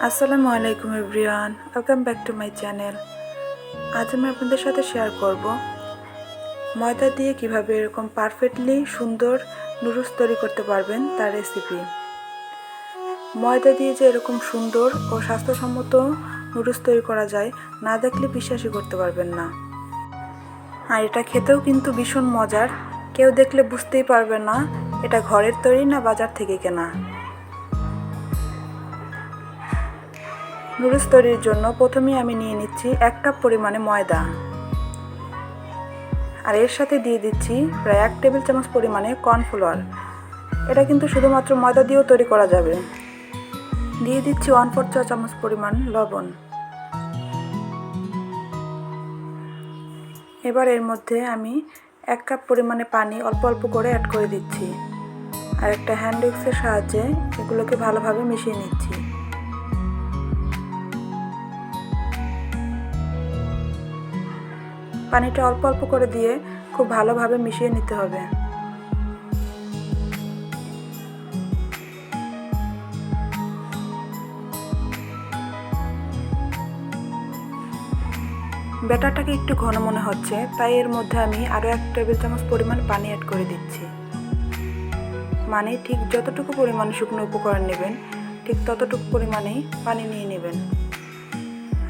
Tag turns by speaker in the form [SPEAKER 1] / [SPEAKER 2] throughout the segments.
[SPEAKER 1] আসসালামু আলাইকুম everyone, welcome back to my channel. আজ আমি আপনাদের সাথে শেয়ার করব ময়দা দিয়ে কিভাবে এরকম পারফেক্টলি সুন্দর নুডলস তৈরি করতে পারবেন তার রেসিপি। ময়দা দিয়ে যে এরকম সুন্দর ও স্বাস্থ্যসম্মত নুডলস তৈরি করা যায় না দেখলে বিশ্বাসই করতে পারবেন না। আর এটা খেতেও কিন্তু ভীষণ মজার, কেউ দেখলে বুঝতেই পারবে না এটা ঘরের তৈরি না বাজার থেকে কেনা। নুডলস তৈরির জন্য প্রথমেই আমি নিয়ে নিচ্ছি 1 কাপ পরিমাণে ময়দা, আর এর সাথে দিয়ে দিচ্ছি প্রায় 1 টেবিল চামচ পরিমাণে কর্নফ্লাওয়ার। এটা কিন্তু শুধুমাত্র ময়দা দিয়েও তৈরি করা যাবে। দিয়ে দিচ্ছি 1/4 চা চামচ পরিমাণ লবণ। এবার এর মধ্যে আমি 1 কাপ পরিমাণে পানি অল্প অল্প করে অ্যাড করে দিচ্ছি, আর একটা হ্যান্ড উইক্সের সাহায্যে এগুলোকে ভালোভাবে মিশিয়ে নিচ্ছি। পানিটা অল্প অল্প করে দিয়ে খুব ভালোভাবে মিশিয়ে নিতে হবে। ব্যাটারটাকে একটু ঘন মনে হচ্ছে, তাই এর মধ্যে আমি আরও 1 টেবিল চামচ পরিমাণ পানি অ্যাড করে দিচ্ছি। মানে ঠিক যতটুকু পরিমাণে শুকনো উপকরণ নেবেন ঠিক ততটুকু পরিমাণেই পানি নিয়ে নেবেন।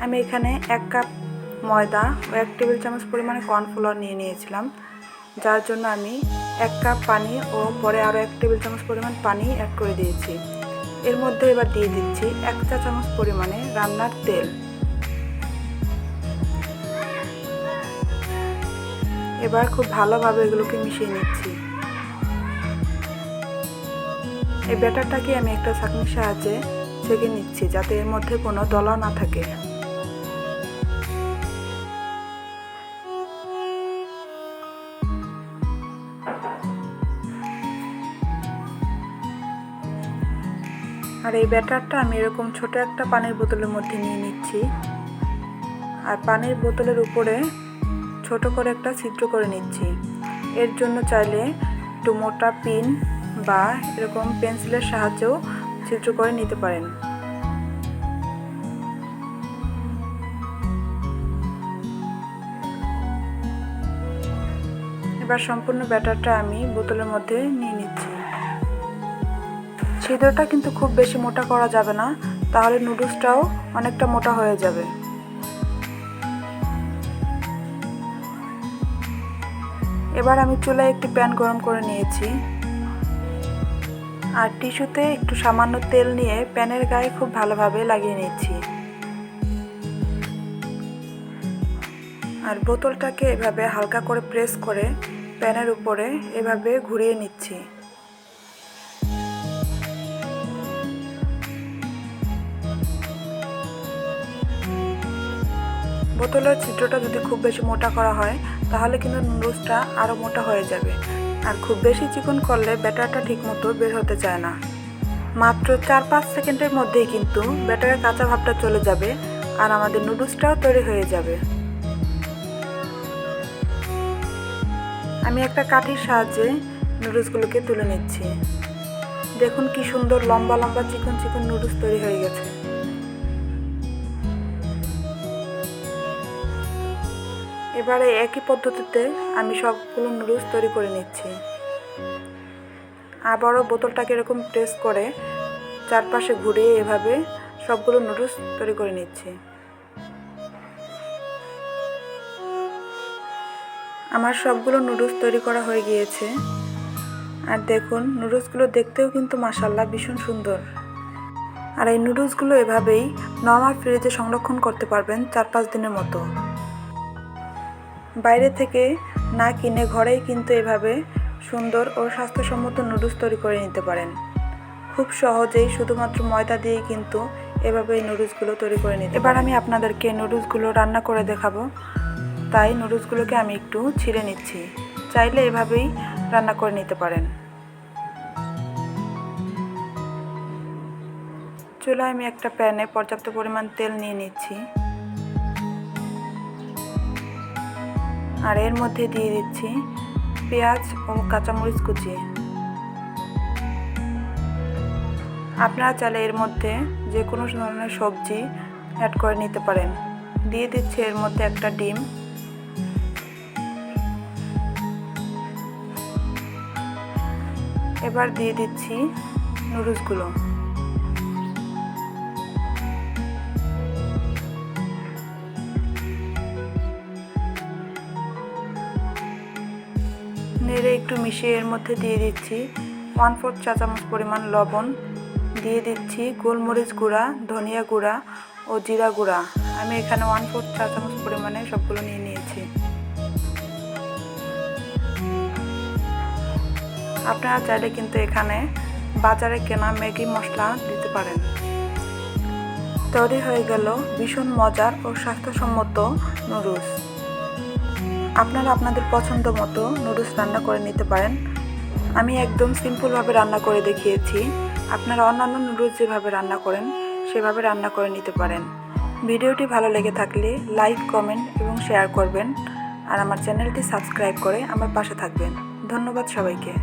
[SPEAKER 1] আমি এখানে 1 কাপ ময়দা ও 1 টেবিল চামচ পরিমাণে কর্নফ্লাওয়ার নিয়ে নিয়েছিলাম, যার জন্য আমি 1 কাপ পানি ও পরে আরও 1 টেবিল চামচ পরিমাণ পানি অ্যাড করে দিয়েছি। এর মধ্যে এবার দিয়ে দিচ্ছি 1 চা চামচ পরিমাণে রান্নার তেল। এবার খুব ভালোভাবে এগুলোকে মিশিয়ে নিচ্ছি। এই ব্যাটারটাকে আমি একটা ছাঁকনির সাহায্যে ছেঁকে নিচ্ছি, যাতে এর মধ্যে কোনো দলা না থাকে। আর এই ব্যাটারটা আমি এরকম ছোট একটা পানির বোতলের মধ্যে নিয়ে নিচ্ছি, আর পানির বোতলের উপরে ছোট করে একটা ছিদ্র করে নিচ্ছি। এর জন্য চাইলে একটু মোটা পিন বা এরকম পেন্সিলের সাহায্যেও ছিদ্র করে নিতে পারেন। এবার সম্পূর্ণ ব্যাটারটা আমি বোতলের মধ্যে নিয়ে নিচ্ছি। ছিদ্রটা কিন্তু খুব বেশি মোটা করা যাবে না, তাহলে নুডলসটাও অনেকটা মোটা হয়ে যাবে। এবার আমি চুলায় একটি প্যান গরম করে নিয়েছি, আর টিস্যুতে একটু সামান্য তেল নিয়ে প্যানের গায়ে খুব ভালোভাবে লাগিয়ে নিচ্ছি। আর বোতলটাকে এভাবে হালকা করে প্রেস করে প্যানের উপরে এভাবে ঘুরিয়ে নিচ্ছি। বোতলের ছিদ্রটা যদি খুব বেশি মোটা করা হয় তাহলে কিন্তু নুডলসটা আরও মোটা হয়ে যাবে, আর খুব বেশি চিকন করলে ব্যাটারটা ঠিকমতো বের হতে চায় না। মাত্র 4-5 সেকেন্ডের মধ্যেই কিন্তু ব্যাটারের কাঁচা ভাবটা চলে যাবে, আর আমাদের নুডলসটাও তৈরি হয়ে যাবে। আমি একটা কাঠির সাহায্যে নুডলসগুলোকে তুলে নিচ্ছি। দেখুন কি সুন্দর লম্বা লম্বা চিকন চিকন নুডলস তৈরি হয়ে গেছে। এবারে একই পদ্ধতিতে আমি সবগুলো নুডলস তৈরি করে নিচ্ছি। আবারও বোতলটাকে এরকম প্রেস করে চারপাশে ঘুরিয়ে এভাবে সবগুলো নুডলস তৈরি করে নিচ্ছি। আমার সবগুলো নুডলস তৈরি করা হয়ে গিয়েছে, আর দেখুন নুডলসগুলো দেখতেও কিন্তু মাশাআল্লাহ ভীষণ সুন্দর। আর এই নুডলসগুলো এভাবেই নরমাল ফ্রিজে সংরক্ষণ করতে পারবেন 4-5 দিনের মতো। বাইরে থেকে না কিনে ঘরেই কিন্তু এভাবে সুন্দর ও স্বাস্থ্যসম্মত নুডলস তৈরি করে নিতে পারেন। খুব সহজেই শুধুমাত্র ময়দা দিয়েই কিন্তু এভাবে এই নুডলসগুলো তৈরি করে নিতে। এবার আমি আপনাদেরকে নুডলসগুলো রান্না করে দেখাবো, তাই নুডলসগুলোকে আমি একটু ছিঁড়ে নিচ্ছি। চাইলে এভাবেই রান্না করে নিতে পারেন। চুলায় আমি একটা প্যানে পর্যাপ্ত পরিমাণ তেল নিয়ে নিচ্ছি, আর এর মধ্যে দিয়ে দিচ্ছি পেঁয়াজ ও কাঁচামরিচ কুচি। আপনারা চাইলে এর মধ্যে যে কোনো ধরনের সবজি অ্যাড করে নিতে পারেন। দিয়ে দিচ্ছি এর মধ্যে একটা ডিম। এবার দিয়ে দিচ্ছি নুডলসগুলো। নেড়ে একটু মিশিয়ে এর মধ্যে দিয়ে দিচ্ছি 1/4 চা চামচ পরিমাণ লবণ, দিয়ে দিচ্ছি গোলমরিচ গুঁড়া, ধনিয়া গুঁড়া ও জিরা গুঁড়া। আমি এখানে 1/4 চা চামচ পরিমাণে সবগুলো নিয়ে নিয়েছি। আপনারা চাইলে কিন্তু এখানে বাজারে কেনা ম্যাগি মশলা দিতে পারেন। তৈরি হয়ে গেল ভীষণ মজার ও স্বাস্থ্যসম্মত নুডলস। আপনারা আপনাদের পছন্দ মতো নুডলস রান্না করে নিতে পারেন। আমি একদম সিম্পলভাবে রান্না করে দেখিয়েছি। আপনারা অন্যান্য নুডলস যেভাবে রান্না করেন সেভাবে রান্না করে নিতে পারেন। ভিডিওটি ভালো লেগে থাকলে লাইক, কমেন্ট এবং শেয়ার করবেন। আর আমার চ্যানেলটি সাবস্ক্রাইব করে আমার পাশে থাকবেন। ধন্যবাদ সবাইকে।